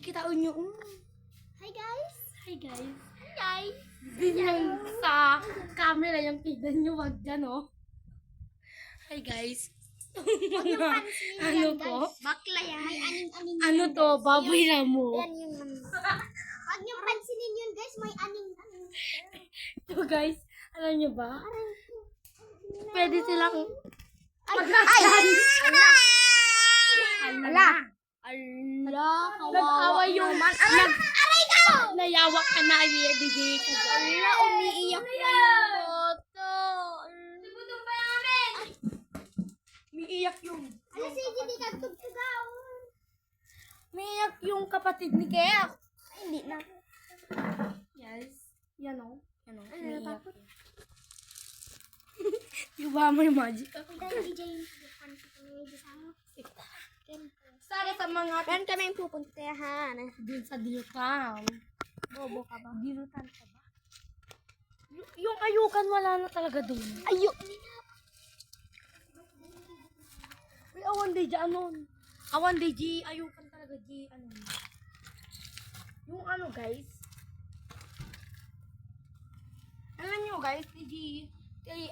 kita unyo. Hi guys. Hi guys. Guys. Din yung sa camera yung tignan nyo, wag dyan, oh. Hi guys. Huwag yung pansinin Ano yan, po? guys. Bakla yan. May aning-aning Ano yan, to? guys. Baboy na mo. Yan yung Huwag yung pansinin yun, guys. May aning-aning. Ito guys, alam nyo ba? Pwede silang Ala! nag-away yung Aray ka! nayawak ka na ibigay ka dyan. Ala, umiiyak na yung boto. Umiiyak yung Ala, sige, di ka tugtugaw. umiiyak yung kapatid ni Kea. Ay, hindi na. Yes. Yan o. Yan o. Ano, Umiiyak. natakot? Di ba may magic ako? Ang DJ yung Sana sa mga Meron kami yung pupuntahan. dun sa Dilutan. Bobo ka ba? Dilutan ka ba? Yung ayukan wala na talaga dun. Ayo! May awan day dyan nun. Awan day G, ayukan talaga G, ano. Yung ano guys. Alam nyo guys, G,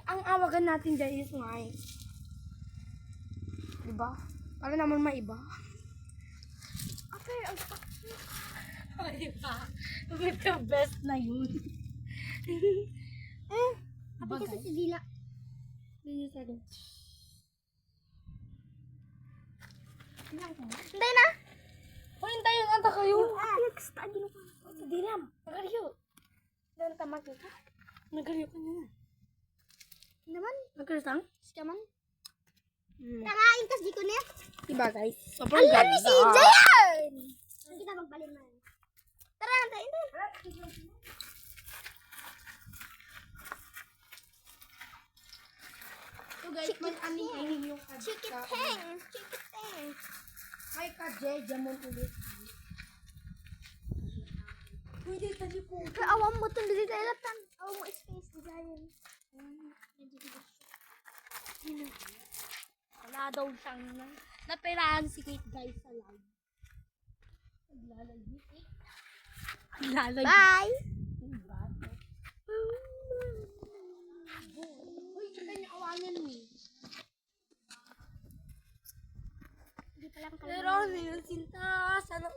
ang awagan natin dyan is ngay. Diba? Para naman maiba. Okay, ang Diba? With the best na yun. Kapag kasi si Dila. Hindi sa akin. Hindi na! O, hintayin ata kayo. Stagi na pa. Sa dilam. Nagariyo. Dan tamat ka. Nagariyo ka na. Naman? Nagkarisang? Siya man? Tangain kas di ko niya. Diba guys? Sobrang Alam ni si Jayan! Hindi na magbalin na. Tara, antayin na. So guys, man aning yung Chikiteng! Chikiteng! May ka-jeja mo ulit. Pwede tali po. Kaya awam mo itong dili tayo latan. Awam mo space di Jayan. Wala daw siyang napirahan si Kate guys sa live. Naglalagay eh. Naglalagay. Bye! Diba? Uy, kita niya awangan mo eh. Hindi pala Pero ano yun, Sinta? Sana